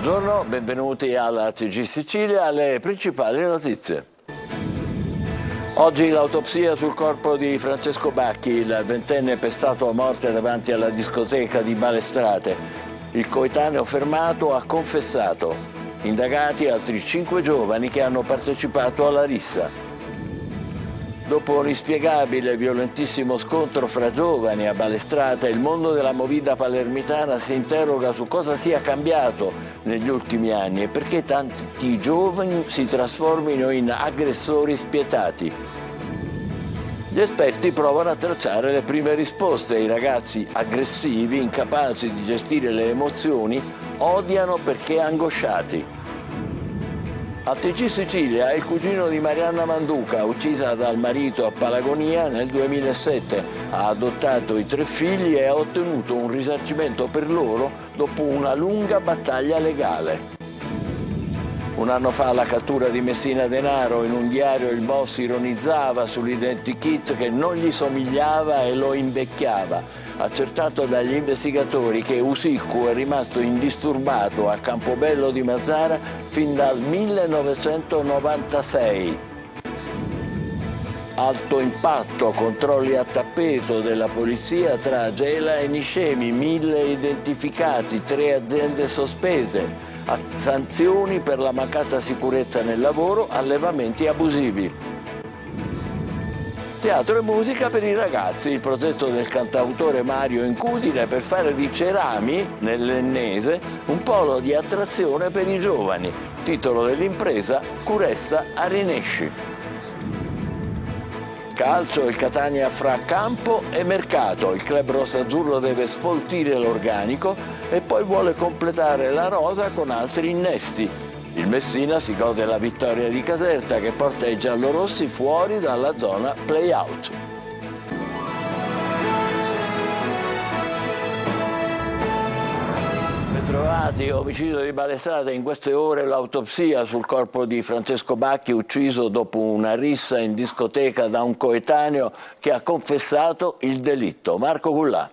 Buongiorno, benvenuti alla TG Sicilia, alle principali notizie. Oggi l'autopsia sul corpo di Francesco Bacchi, il ventenne pestato a morte davanti alla discoteca di Balestrate. Il coetaneo fermato ha confessato. Indagati altri 5 giovani che hanno partecipato alla rissa. Dopo un inspiegabile e violentissimo scontro fra giovani a Balestrate, il mondo della movida palermitana si interroga su cosa sia cambiato negli ultimi anni e perché tanti giovani si trasformino in aggressori spietati. Gli esperti provano a tracciare le prime risposte. I ragazzi aggressivi, incapaci di gestire le emozioni, odiano perché angosciati. Al TG Sicilia il cugino di Marianna Manduca, uccisa dal marito a Palagonia nel 2007. Ha adottato i 3 figli e ha ottenuto un risarcimento per loro dopo una lunga battaglia legale. Un anno fa alla cattura di Messina Denaro, in un diario il boss ironizzava sull'identikit che non gli somigliava e lo invecchiava. Accertato dagli investigatori che Usiccu è rimasto indisturbato a Campobello di Mazara fin dal 1996. Alto impatto, controlli a tappeto della polizia tra Gela e Niscemi, 1000 identificati, 3 aziende sospese, sanzioni per la mancata sicurezza nel lavoro, allevamenti abusivi. Teatro e musica per i ragazzi, il progetto del cantautore Mario Incudine per fare di Cerami, nell'Ennese, un polo di attrazione per i giovani. Titolo dell'impresa: Curesta a Rinesci. Calcio, il Catania fra campo e mercato. Il club rossazzurro deve sfoltire l'organico e poi vuole completare la rosa con altri innesti. Il Messina si gode la vittoria di Caserta che porta i giallorossi fuori dalla zona play-out. Bentrovati, omicidio di Balestrate, in queste ore l'autopsia sul corpo di Francesco Bacchi, ucciso dopo una rissa in discoteca da un coetaneo che ha confessato il delitto. Marco Cullà.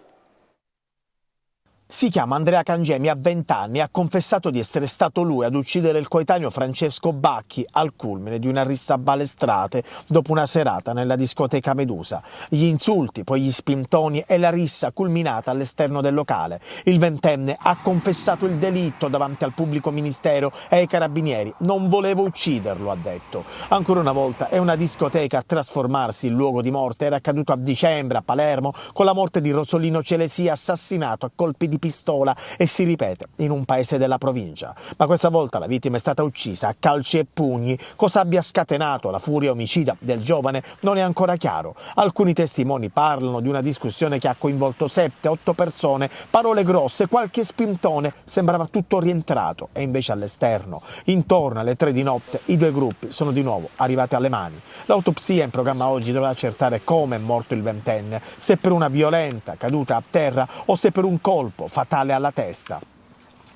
Si chiama Andrea Cangemi, ha 20 anni e ha confessato di essere stato lui ad uccidere il coetaneo Francesco Bacchi al culmine di una rissa a Balestrate dopo una serata nella discoteca Medusa. Gli insulti, poi gli spintoni e la rissa culminata all'esterno del locale. Il ventenne ha confessato il delitto davanti al pubblico ministero e ai carabinieri. Non volevo ucciderlo, ha detto. Ancora una volta è una discoteca a trasformarsi in luogo di morte. Era accaduto a dicembre a Palermo con la morte di Rosolino Celesia, assassinato a colpi di pistola, e si ripete in un paese della provincia. Ma questa volta la vittima è stata uccisa a calci e pugni. Cosa abbia scatenato la furia omicida del giovane non è ancora chiaro. Alcuni testimoni parlano di una discussione che ha coinvolto 7-8 persone, parole grosse, qualche spintone, sembrava tutto rientrato, e invece all'esterno, intorno alle 3 di notte, i 2 gruppi sono di nuovo arrivati alle mani. L'autopsia in programma oggi dovrà accertare come è morto il ventenne, se per una violenta caduta a terra o se per un colpo fatale alla testa.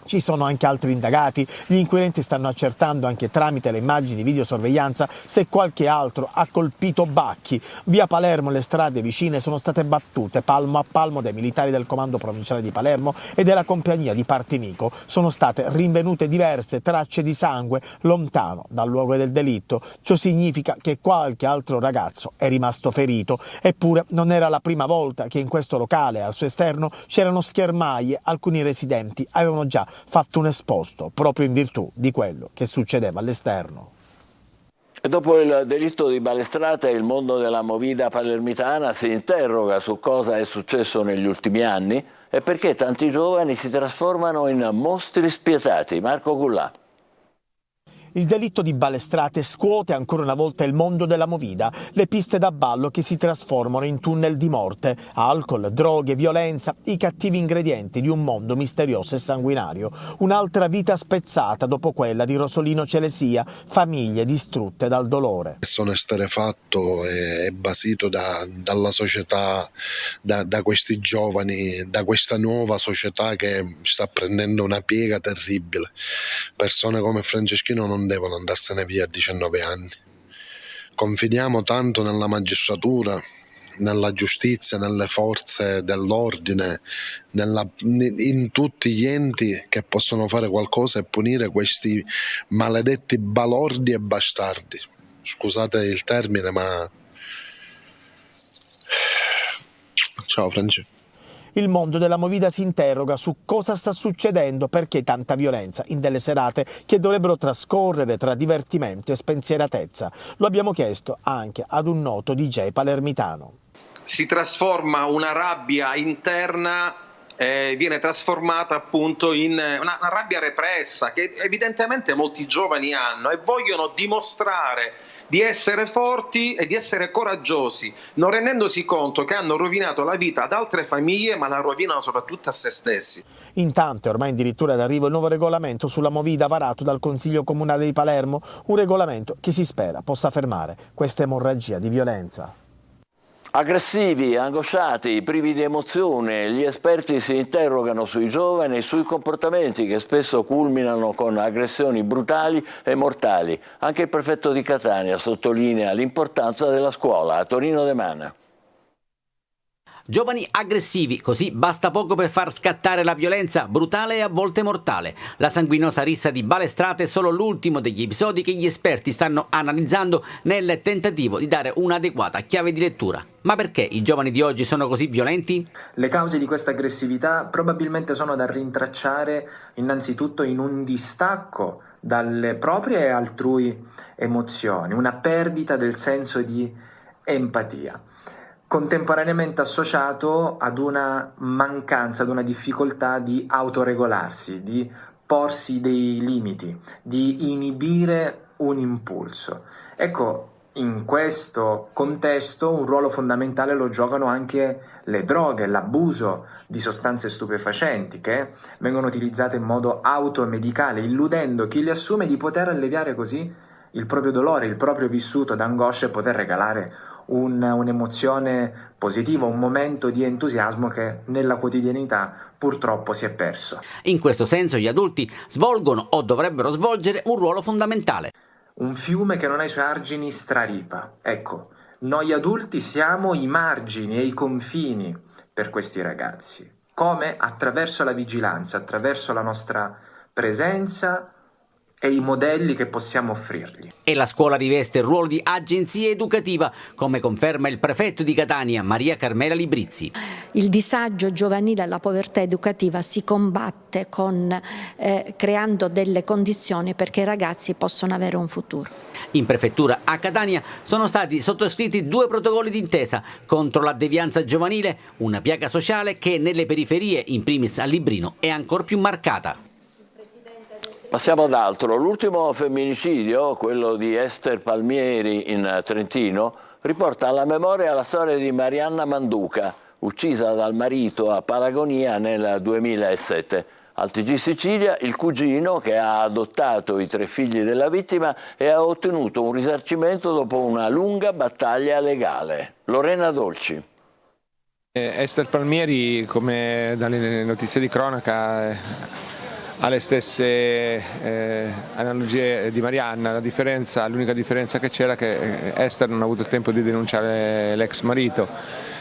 Ci sono anche altri indagati, gli inquirenti stanno accertando anche tramite le immagini di videosorveglianza se qualche altro ha colpito Bacchi. Via Palermo le strade vicine sono state battute palmo a palmo dai militari del comando provinciale di Palermo e della compagnia di Partinico. Sono state rinvenute diverse tracce di sangue lontano dal luogo del delitto. Ciò significa che qualche altro ragazzo è rimasto ferito. Eppure non era la prima volta che in questo locale al suo esterno c'erano schermaglie. Alcuni residenti avevano già fatto un esposto proprio in virtù di quello che succedeva all'esterno. E dopo il delitto di Balestrate, il mondo della movida palermitana si interroga su cosa è successo negli ultimi anni e perché tanti giovani si trasformano in mostri spietati. Marco Cullà. Il delitto di Balestrate scuote ancora una volta il mondo della movida, le piste da ballo che si trasformano in tunnel di morte, alcol, droghe, violenza, i cattivi ingredienti di un mondo misterioso e sanguinario. Un'altra vita spezzata dopo quella di Rosolino Celesia, famiglie distrutte dal dolore. Sono esterrefatto e basito dalla società, da questi giovani, da questa nuova società che sta prendendo una piega terribile. Persone come Franceschino non devono andarsene via a 19 anni. Confidiamo tanto nella magistratura, nella giustizia, nelle forze dell'ordine, in tutti gli enti che possono fare qualcosa e punire questi maledetti balordi e bastardi. Scusate il termine, ma ciao Francesco. Il mondo della movida si interroga su cosa sta succedendo, perché tanta violenza in delle serate che dovrebbero trascorrere tra divertimento e spensieratezza. Lo abbiamo chiesto anche ad un noto DJ palermitano. Si trasforma una rabbia interna, viene trasformata appunto in una rabbia repressa che evidentemente molti giovani hanno e vogliono dimostrare di essere forti e di essere coraggiosi, non rendendosi conto che hanno rovinato la vita ad altre famiglie, ma la rovinano soprattutto a se stessi. Intanto è ormai addirittura d'arrivo il nuovo regolamento sulla movida varato dal Consiglio Comunale di Palermo, un regolamento che si spera possa fermare questa emorragia di violenza. Aggressivi, angosciati, privi di emozione, gli esperti si interrogano sui giovani e sui comportamenti che spesso culminano con aggressioni brutali e mortali. Anche il prefetto di Catania sottolinea l'importanza della scuola. A Torino De Mana. Giovani aggressivi, così basta poco per far scattare la violenza brutale e a volte mortale. La sanguinosa rissa di Balestrate è solo l'ultimo degli episodi che gli esperti stanno analizzando nel tentativo di dare un'adeguata chiave di lettura. Ma perché i giovani di oggi sono così violenti? Le cause di questa aggressività probabilmente sono da rintracciare innanzitutto in un distacco dalle proprie e altrui emozioni, una perdita del senso di empatia, contemporaneamente associato ad una mancanza, ad una difficoltà di autoregolarsi, di porsi dei limiti, di inibire un impulso. Ecco, in questo contesto un ruolo fondamentale lo giocano anche le droghe, l'abuso di sostanze stupefacenti che vengono utilizzate in modo automedicale, illudendo chi le assume di poter alleviare così il proprio dolore, il proprio vissuto d'angoscia e poter regalare un'emozione positiva, un momento di entusiasmo che nella quotidianità purtroppo si è perso. In questo senso gli adulti svolgono o dovrebbero svolgere un ruolo fondamentale. Un fiume che non ha i suoi argini straripa. Ecco, noi adulti siamo i margini e i confini per questi ragazzi. Come? Attraverso la vigilanza, attraverso la nostra presenza e i modelli che possiamo offrirgli. E la scuola riveste il ruolo di agenzia educativa, come conferma il prefetto di Catania, Maria Carmela Librizzi. Il disagio giovanile e la povertà educativa si combatte creando delle condizioni perché i ragazzi possano avere un futuro. In prefettura a Catania sono stati sottoscritti 2 protocolli d'intesa contro la devianza giovanile, una piaga sociale che nelle periferie, in primis a Librino, è ancor più marcata. Passiamo ad altro. L'ultimo femminicidio, quello di Ester Palmieri in Trentino, riporta alla memoria la storia di Marianna Manduca, uccisa dal marito a Palagonia nel 2007. Al TG Sicilia il cugino, che ha adottato i 3 figli della vittima e ha ottenuto un risarcimento dopo una lunga battaglia legale. Lorena Dolci. Ester Palmieri, come dalle notizie di cronaca, ha le stesse analogie di Marianna. L'unica differenza che c'era è che Ester non ha avuto il tempo di denunciare l'ex marito.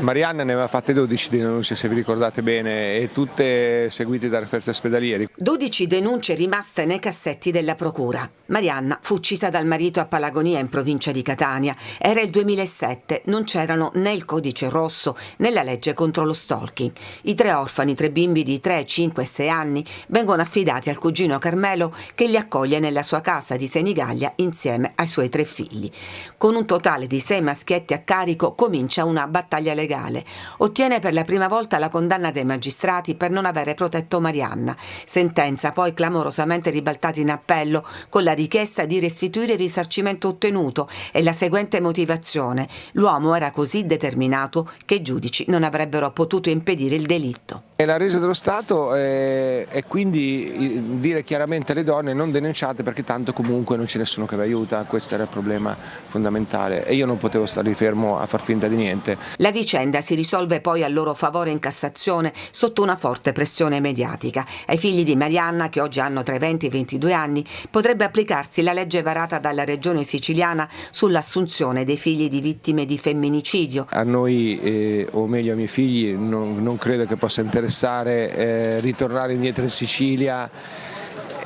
Marianna ne aveva fatte 12 denunce, se vi ricordate bene, e tutte seguite da referti ospedalieri. 12 denunce rimaste nei cassetti della procura. Marianna fu uccisa dal marito a Palagonia, in provincia di Catania. Era il 2007, non c'erano né il codice rosso né la legge contro lo stalking. I 3 orfani, 3 bimbi di 3, 5 e 6 anni, vengono affidati al cugino Carmelo, che li accoglie nella sua casa di Senigallia insieme ai suoi 3 figli. Con un totale di 6 maschietti a carico comincia una battaglia legale. Ottiene per la prima volta la condanna dei magistrati per non avere protetto Marianna. Sentenza poi clamorosamente ribaltata in appello con la richiesta di restituire il risarcimento ottenuto e la seguente motivazione: l'uomo era così determinato che i giudici non avrebbero potuto impedire il delitto. E la resa dello Stato è quindi dire chiaramente alle donne: non denunciate perché tanto comunque non c'è nessuno che vi aiuta. Questo era il problema fondamentale e io non potevo stare fermo a far finta di niente. La vicenda si risolve poi a loro favore in Cassazione sotto una forte pressione mediatica. Ai figli di Marianna, che oggi hanno tra i 20 e i 22 anni, potrebbe applicarsi la legge varata dalla regione siciliana sull'assunzione dei figli di vittime di femminicidio. A noi, o meglio ai miei figli, non credo che possa interessare ritornare indietro in Sicilia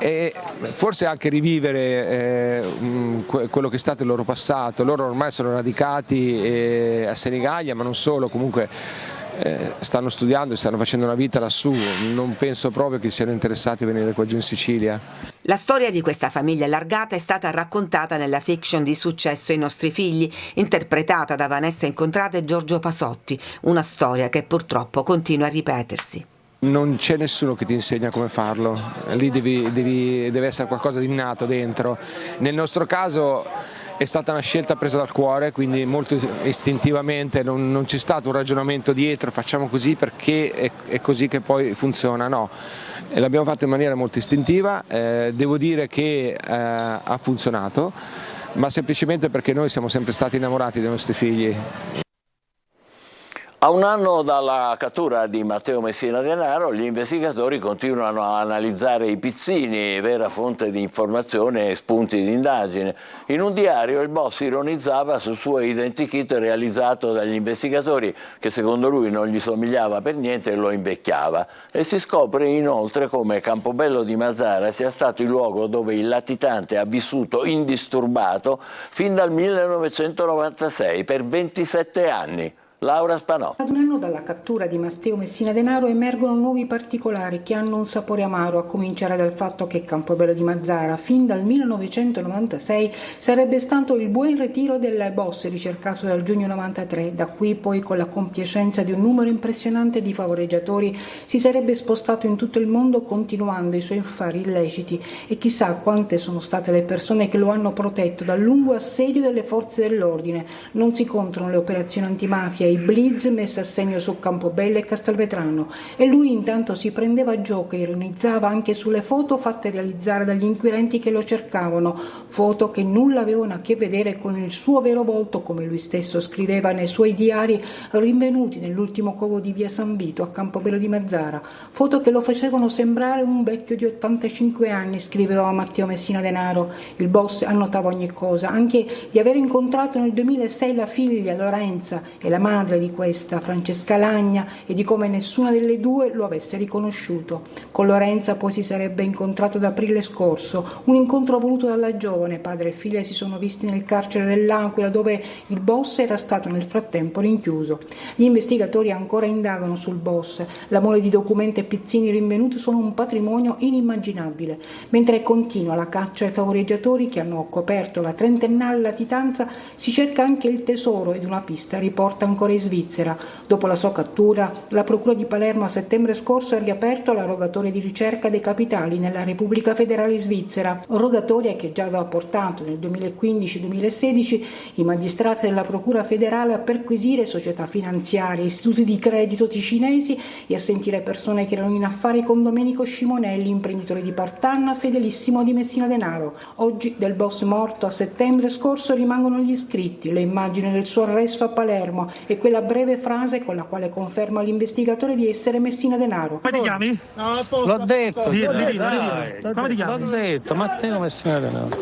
e forse anche rivivere quello che è stato il loro passato. Loro ormai sono radicati a Senigallia, ma non solo, comunque stanno studiando e stanno facendo una vita lassù. Non penso proprio che siano interessati a venire qua giù in Sicilia. La storia di questa famiglia allargata è stata raccontata nella fiction di successo I nostri figli, interpretata da Vanessa Incontrate e Giorgio Pasotti, una storia che purtroppo continua a ripetersi. Non c'è nessuno che ti insegna come farlo, lì deve essere qualcosa di innato dentro. Nel nostro caso è stata una scelta presa dal cuore, quindi molto istintivamente, non c'è stato un ragionamento dietro, facciamo così perché è così che poi funziona, no. E l'abbiamo fatto in maniera molto istintiva, devo dire che ha funzionato, ma semplicemente perché noi siamo sempre stati innamorati dei nostri figli. A un anno dalla cattura di Matteo Messina Denaro, gli investigatori continuano a analizzare i pizzini, vera fonte di informazione e spunti di indagine. In un diario il boss ironizzava sul suo identikit realizzato dagli investigatori, che secondo lui non gli somigliava per niente e lo invecchiava. E si scopre inoltre come Campobello di Mazara sia stato il luogo dove il latitante ha vissuto indisturbato fin dal 1996, per 27 anni. Laura Spanò. Ad un anno dalla cattura di Matteo Messina Denaro emergono nuovi particolari che hanno un sapore amaro, a cominciare dal fatto che Campobello di Mazara fin dal 1996 sarebbe stato il buon ritiro del boss ricercato dal giugno 93. Da qui poi, con la compiacenza di un numero impressionante di favoreggiatori, si sarebbe spostato in tutto il mondo continuando i suoi affari illeciti, e chissà quante sono state le persone che lo hanno protetto dal lungo assedio delle forze dell'ordine. Non si contano le operazioni antimafia, i blitz messi a segno su Campobello e Castelvetrano, e lui intanto si prendeva gioco e ironizzava anche sulle foto fatte realizzare dagli inquirenti che lo cercavano, foto che nulla avevano a che vedere con il suo vero volto, come lui stesso scriveva nei suoi diari rinvenuti nell'ultimo covo di via San Vito a Campobello di Mazara, foto che lo facevano sembrare un vecchio di 85 anni, scriveva Matteo Messina Denaro. Il boss annotava ogni cosa, anche di aver incontrato nel 2006 la figlia Lorenza e la madre di questa, Francesca Lagna, e di come nessuna delle due lo avesse riconosciuto. Con Lorenza poi si sarebbe incontrato ad aprile scorso, un incontro voluto dalla giovane. Padre e figlia si sono visti nel carcere dell'Aquila, dove il boss era stato nel frattempo rinchiuso. Gli investigatori ancora indagano sul boss. La mole di documenti e pizzini rinvenuti sono un patrimonio inimmaginabile. Mentre continua la caccia ai favoreggiatori che hanno coperto la trentennale latitanza, si cerca anche il tesoro, ed una pista riporta ancora in Svizzera. Dopo la sua cattura, la Procura di Palermo a settembre scorso ha riaperto la rogatoria di ricerca dei capitali nella Repubblica Federale Svizzera, rogatoria che già aveva portato nel 2015-2016 i magistrati della Procura federale a perquisire società finanziarie, istituti di credito ticinesi e a sentire persone che erano in affari con Domenico Scimonelli, imprenditore di Partanna, fedelissimo di Messina Denaro. Oggi del boss morto a settembre scorso rimangono gli scritti, le immagini del suo arresto a Palermo e quella breve frase con la quale conferma l'investigatore di essere Messina Denaro. Come ti chiami? No, l'ho detto. Come ti chiami? L'ho detto, Matteo Messina Denaro.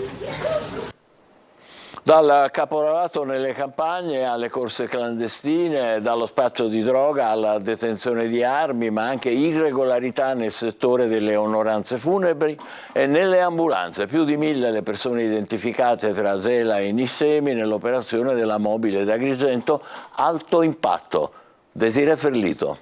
Dal caporalato nelle campagne alle corse clandestine, dallo spaccio di droga alla detenzione di armi, ma anche irregolarità nel settore delle onoranze funebri e nelle ambulanze. Più di 1000 le persone identificate tra Gela e Niscemi nell'operazione della mobile d'Agrigento, alto impatto. Desiree Ferlito.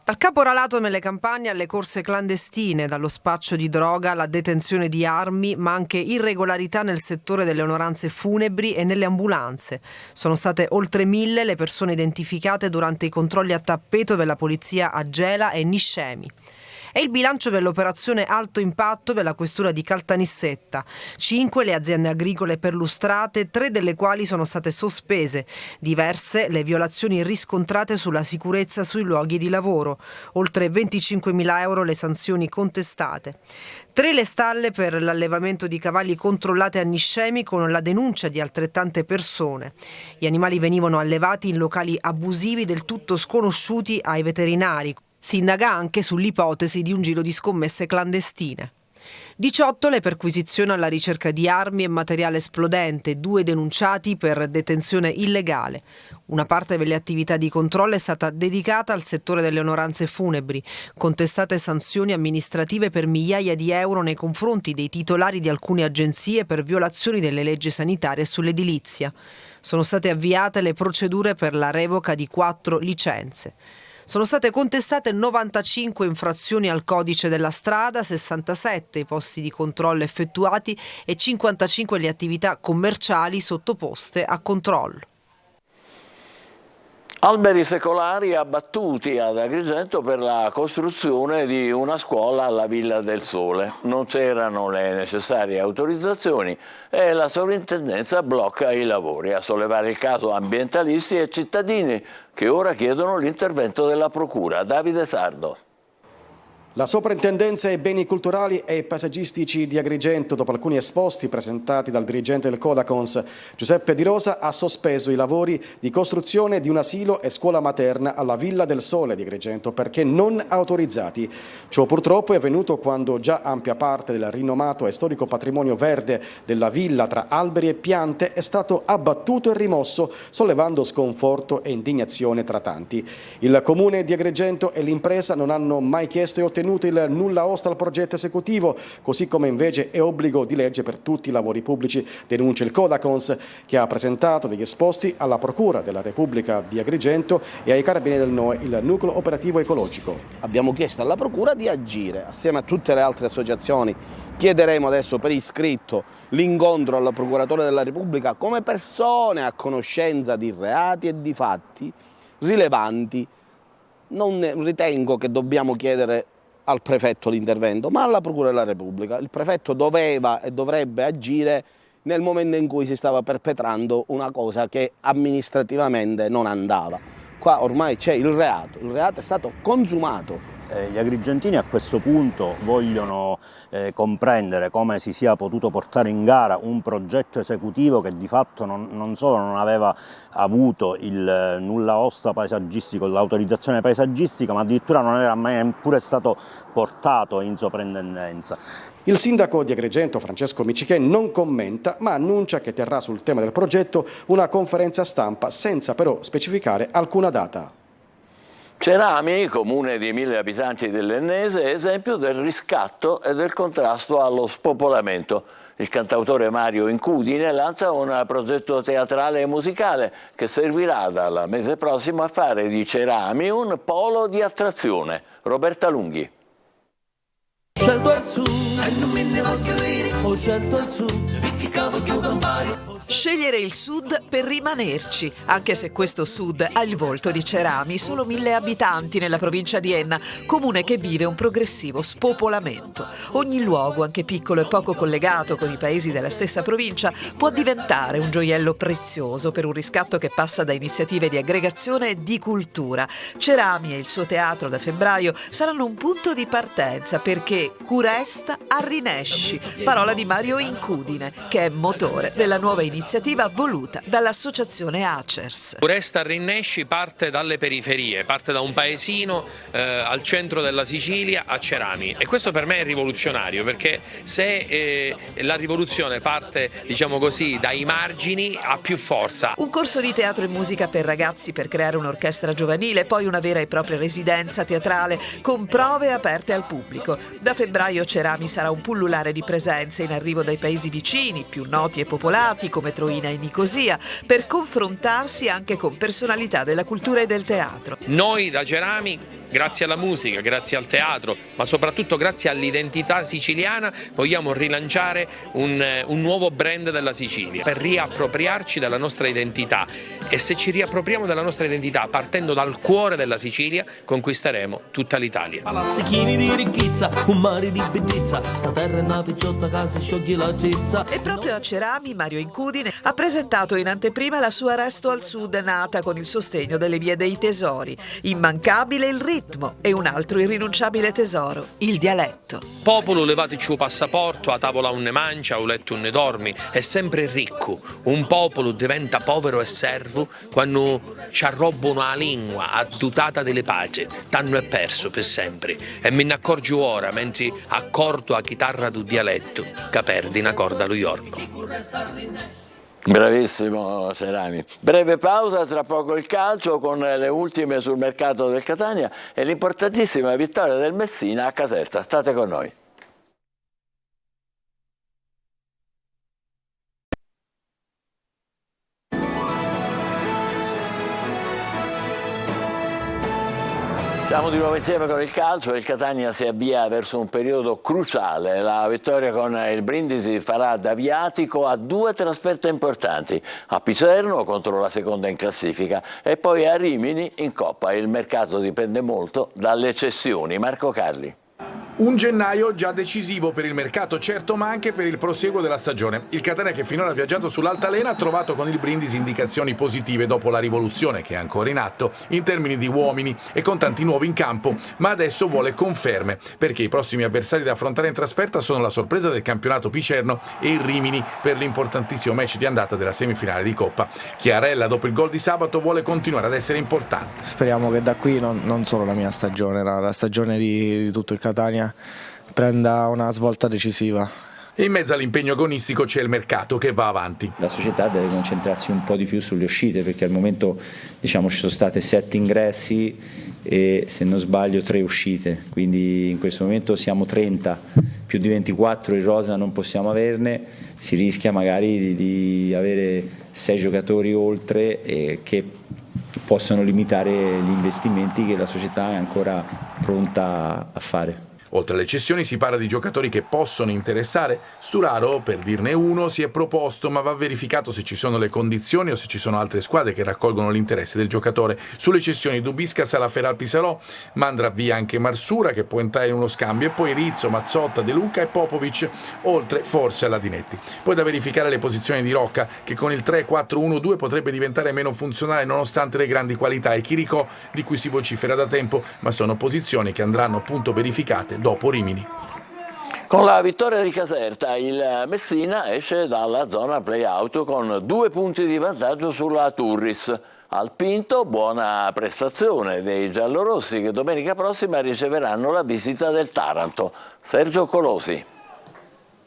Dal caporalato nelle campagne alle corse clandestine, dallo spaccio di droga alla detenzione di armi, ma anche irregolarità nel settore delle onoranze funebri e nelle ambulanze. Sono state oltre 1000 le persone identificate durante i controlli a tappeto della polizia a Gela e Niscemi. È il bilancio dell'operazione Alto Impatto della questura di Caltanissetta. 5 le aziende agricole perlustrate, 3 delle quali sono state sospese. Diverse le violazioni riscontrate sulla sicurezza sui luoghi di lavoro. Oltre 25.000 euro le sanzioni contestate. 3 le stalle per l'allevamento di cavalli controllate a Niscemi con la denuncia di altrettante persone. Gli animali venivano allevati in locali abusivi del tutto sconosciuti ai veterinari. Si indaga anche sull'ipotesi di un giro di scommesse clandestine. 18 le perquisizioni alla ricerca di armi e materiale esplodente, 2 denunciati per detenzione illegale. Una parte delle attività di controllo è stata dedicata al settore delle onoranze funebri, contestate sanzioni amministrative per migliaia di euro nei confronti dei titolari di alcune agenzie per violazioni delle leggi sanitarie sull'edilizia. Sono state avviate le procedure per la revoca di 4 licenze. Sono state contestate 95 infrazioni al codice della strada, 67 i posti di controllo effettuati e 55 le attività commerciali sottoposte a controllo. Alberi secolari abbattuti ad Agrigento per la costruzione di una scuola alla Villa del Sole. Non c'erano le necessarie autorizzazioni e la sovrintendenza blocca i lavori. A sollevare il caso ambientalisti e cittadini che ora chiedono l'intervento della Procura. Davide Sardo. La Soprintendenza ai beni culturali e paesaggistici di Agrigento, dopo alcuni esposti presentati dal dirigente del Codacons, Giuseppe Di Rosa, ha sospeso i lavori di costruzione di un asilo e scuola materna alla Villa del Sole di Agrigento perché non autorizzati. Ciò purtroppo è avvenuto quando già ampia parte del rinomato e storico patrimonio verde della villa tra alberi e piante è stato abbattuto e rimosso, sollevando sconforto e indignazione tra tanti. Il Comune di Agrigento e l'impresa non hanno mai chiesto e ottenuto il nulla osta al progetto esecutivo, così come invece è obbligo di legge per tutti i lavori pubblici, denuncia il Codacons, che ha presentato degli esposti alla Procura della Repubblica di Agrigento e ai Carabinieri del NOE, il nucleo operativo ecologico. Abbiamo chiesto alla Procura di agire assieme a tutte le altre associazioni. Chiederemo adesso per iscritto l'incontro al Procuratore della Repubblica come persone a conoscenza di reati e di fatti rilevanti. Non ritengo che dobbiamo chiedere al prefetto l'intervento, ma alla Procura della Repubblica. Il prefetto doveva e dovrebbe agire nel momento in cui si stava perpetrando una cosa che amministrativamente non andava. Qua ormai c'è il reato è stato consumato. Gli agrigentini a questo punto vogliono comprendere come si sia potuto portare in gara un progetto esecutivo che di fatto non solo non aveva avuto il nulla osta paesaggistico, l'autorizzazione paesaggistica, ma addirittura non era mai neppure stato portato in soprintendenza. Il sindaco di Agrigento, Francesco Miccichè, non commenta, ma annuncia che terrà sul tema del progetto una conferenza stampa senza però specificare alcuna data. Cerami, comune di 1000 abitanti dell'Ennese, è esempio del riscatto e del contrasto allo spopolamento. Il cantautore Mario Incudine lancia un progetto teatrale e musicale che servirà dal mese prossimo a fare di Cerami un polo di attrazione. Roberta Lunghi. Ho scelto il sud e non me ne voglio dire, ho scelto il sud, picchi cavo chiù campano. Scegliere il sud per rimanerci, anche se questo sud ha il volto di Cerami, solo 1000 abitanti nella provincia di Enna, comune che vive un progressivo spopolamento. Ogni luogo, anche piccolo e poco collegato con i paesi della stessa provincia, può diventare un gioiello prezioso per un riscatto che passa da iniziative di aggregazione e di cultura. Cerami e il suo teatro da febbraio saranno un punto di partenza perché Curesta arrinesci, parola di Mario Incudine, che è motore della nuova iniziativa voluta dall'associazione Acers. Curesta Rinnesci parte dalle periferie, parte da un paesino al centro della Sicilia, a Cerami, e questo per me è rivoluzionario, perché se la rivoluzione parte, diciamo così, dai margini, ha più forza. Un corso di teatro e musica per ragazzi per creare un'orchestra giovanile, poi una vera e propria residenza teatrale con prove aperte al pubblico. Da febbraio Cerami sarà un pullulare di presenze in arrivo dai paesi vicini, più noti e popolati come Troina e Nicosia, per confrontarsi anche con personalità della cultura e del teatro. Noi da Cerami, grazie alla musica, grazie al teatro, ma soprattutto grazie all'identità siciliana, vogliamo rilanciare un nuovo brand della Sicilia per riappropriarci della nostra identità e se ci riappropriamo della nostra identità partendo dal cuore della Sicilia, conquisteremo tutta l'Italia. Palazzichini di ricchezza, un mare di bellezza, sta terra è una picciotta casa, sciogli la cezza. E proprio a Cerami Mario Incudine ha presentato in anteprima la sua Resto al Sud, nata con il sostegno delle Vie dei Tesori. Immancabile il ritmo e un altro irrinunciabile tesoro, il dialetto. Popolo levatici un passaporto, a tavola un ne mancia, a letto un ne dormi, è sempre ricco. Un popolo diventa povero e servo quando ci arrobano la lingua addutata delle pace, tanno è perso per sempre. E me ne accorgo ora, mentre accordo a chitarra du dialetto, che perdi una corda allo Yorko. Bravissimo Cerami. Breve pausa, tra poco il calcio con le ultime sul mercato del Catania e l'importantissima vittoria del Messina a Caserta. State con noi. Siamo di nuovo insieme con il calcio e il Catania si avvia verso un periodo cruciale. La vittoria con il Brindisi farà da viatico a 2 trasferte importanti, a Picerno contro la seconda in classifica e poi a Rimini in Coppa. Il mercato dipende molto dalle cessioni. Marco Carli. Un gennaio già decisivo per il mercato, certo, ma anche per il proseguo della stagione. Il Catania, che finora ha viaggiato sull'altalena, ha trovato con il Brindisi indicazioni positive dopo la rivoluzione che è ancora in atto in termini di uomini e con tanti nuovi in campo, ma adesso vuole conferme, perché i prossimi avversari da affrontare in trasferta sono la sorpresa del campionato Picerno e il Rimini per l'importantissimo match di andata della semifinale di Coppa. Chiarella, dopo il gol di sabato, vuole continuare ad essere importante. Speriamo che da qui non solo la mia stagione, la stagione di tutto il Catania prenda una svolta decisiva. E in mezzo all'impegno agonistico c'è il mercato che va avanti. La società deve concentrarsi un po' di più sulle uscite, perché al momento ci sono state 7 ingressi e, se non sbaglio, 3 uscite, quindi in questo momento siamo 30, più di 24 in rosa non possiamo averne, si rischia magari di avere 6 giocatori oltre che possono limitare gli investimenti che la società è ancora pronta a fare. Oltre alle cessioni si parla di giocatori che possono interessare. Sturaro, per dirne uno, si è proposto, ma va verificato se ci sono le condizioni o se ci sono altre squadre che raccolgono l'interesse del giocatore. Sulle cessioni Dubiscas alla Feral Pisarò, ma andrà via anche Marsura, che può entrare in uno scambio, e poi Rizzo, Mazzotta, De Luca e Popovic, oltre forse alla Dinetti. Poi da verificare le posizioni di Rocca, che con il 3-4-1-2 potrebbe diventare meno funzionale nonostante le grandi qualità, e Chiricò, di cui si vocifera da tempo, ma sono posizioni che andranno appunto verificate dopo Rimini. Con la vittoria di Caserta il Messina esce dalla zona play-out con 2 punti di vantaggio sulla Turris. Al Pinto buona prestazione dei giallorossi, che domenica prossima riceveranno la visita del Taranto. Sergio Colosi.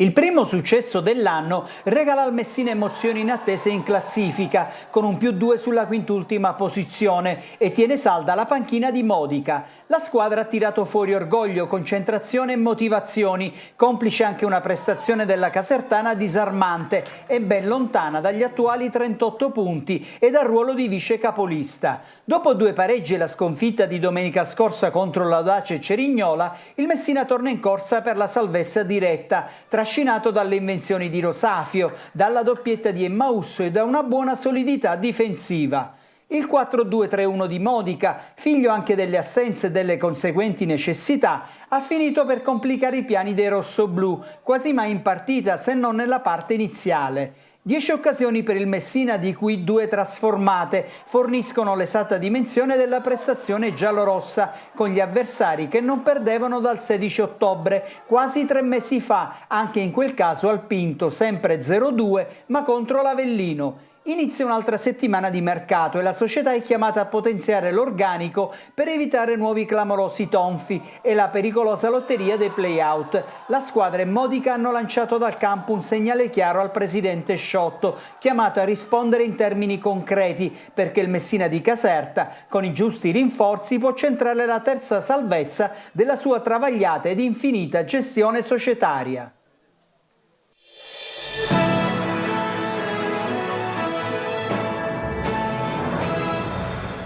Il primo successo dell'anno regala al Messina emozioni inattese in classifica, con un +2 sulla quintultima posizione, e tiene salda la panchina di Modica. La squadra ha tirato fuori orgoglio, concentrazione e motivazioni, complice anche una prestazione della casertana disarmante e ben lontana dagli attuali 38 punti e dal ruolo di vice capolista. Dopo 2 pareggi e la sconfitta di domenica scorsa contro l'Audace e Cerignola, il Messina torna in corsa per la salvezza diretta, trascinato dalle invenzioni di Rosafio, dalla doppietta di Emmausso e da una buona solidità difensiva. Il 4-2-3-1 di Modica, figlio anche delle assenze e delle conseguenti necessità, ha finito per complicare i piani dei rossoblù, quasi mai in partita se non nella parte iniziale. 10 occasioni per il Messina, di cui 2 trasformate, forniscono l'esatta dimensione della prestazione giallorossa, con gli avversari che non perdevano dal 16 ottobre, quasi 3 mesi fa, anche in quel caso al Pinto, sempre 0-2, ma contro l'Avellino. Inizia un'altra settimana di mercato e la società è chiamata a potenziare l'organico per evitare nuovi clamorosi tonfi e la pericolosa lotteria dei play-out. La squadra e Modica hanno lanciato dal campo un segnale chiaro al presidente Sciotto, chiamato a rispondere in termini concreti, perché il Messina di Caserta, con i giusti rinforzi, può centrare la terza salvezza della sua travagliata ed infinita gestione societaria.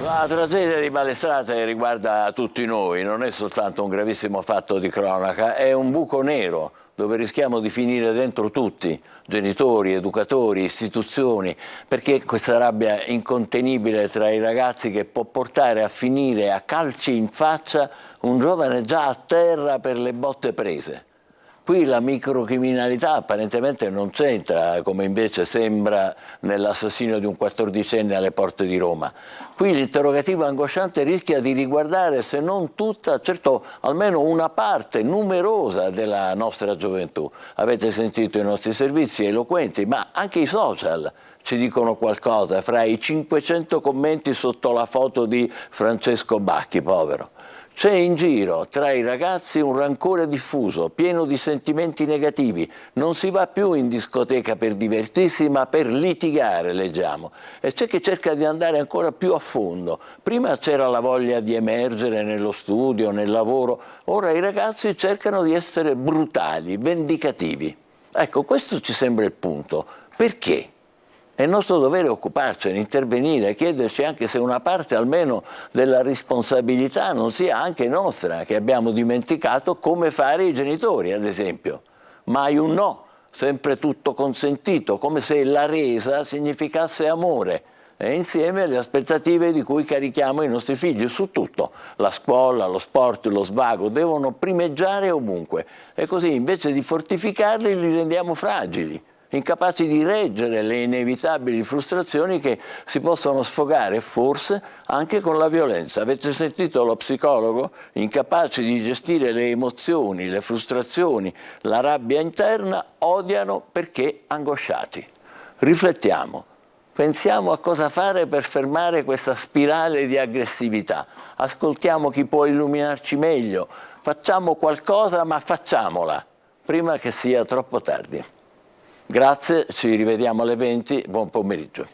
La tragedia di Balestrate riguarda tutti noi, non è soltanto un gravissimo fatto di cronaca, è un buco nero, dove rischiamo di finire dentro tutti, genitori, educatori, istituzioni, perché questa rabbia incontenibile tra i ragazzi che può portare a finire a calci in faccia un giovane già a terra per le botte prese. Qui la microcriminalità apparentemente non c'entra, come invece sembra nell'assassinio di un 14enne alle porte di Roma. Qui l'interrogativo angosciante rischia di riguardare, se non tutta, certo almeno una parte numerosa della nostra gioventù. Avete sentito i nostri servizi eloquenti, ma anche i social ci dicono qualcosa, fra i 500 commenti sotto la foto di Francesco Bacchi, povero. C'è in giro tra i ragazzi un rancore diffuso, pieno di sentimenti negativi. Non si va più in discoteca per divertirsi, ma per litigare, leggiamo. E c'è chi cerca di andare ancora più a fondo. Prima c'era la voglia di emergere nello studio, nel lavoro. Ora i ragazzi cercano di essere brutali, vendicativi. Ecco, questo ci sembra il punto. Perché? È il nostro dovere occuparcene, intervenire, chiederci anche se una parte almeno della responsabilità non sia anche nostra, che abbiamo dimenticato come fare i genitori, ad esempio. Mai un no, sempre tutto consentito, come se la resa significasse amore. E insieme le aspettative di cui carichiamo i nostri figli su tutto. La scuola, lo sport, lo svago devono primeggiare ovunque. E così invece di fortificarli li rendiamo fragili, incapaci di reggere le inevitabili frustrazioni che si possono sfogare forse anche con la violenza. Avete sentito lo psicologo? Incapaci di gestire le emozioni, le frustrazioni, la rabbia interna, odiano perché angosciati. Riflettiamo, pensiamo a cosa fare per fermare questa spirale di aggressività. Ascoltiamo chi può illuminarci meglio, facciamo qualcosa ma facciamola, prima che sia troppo tardi. Grazie, ci rivediamo alle 20, buon pomeriggio.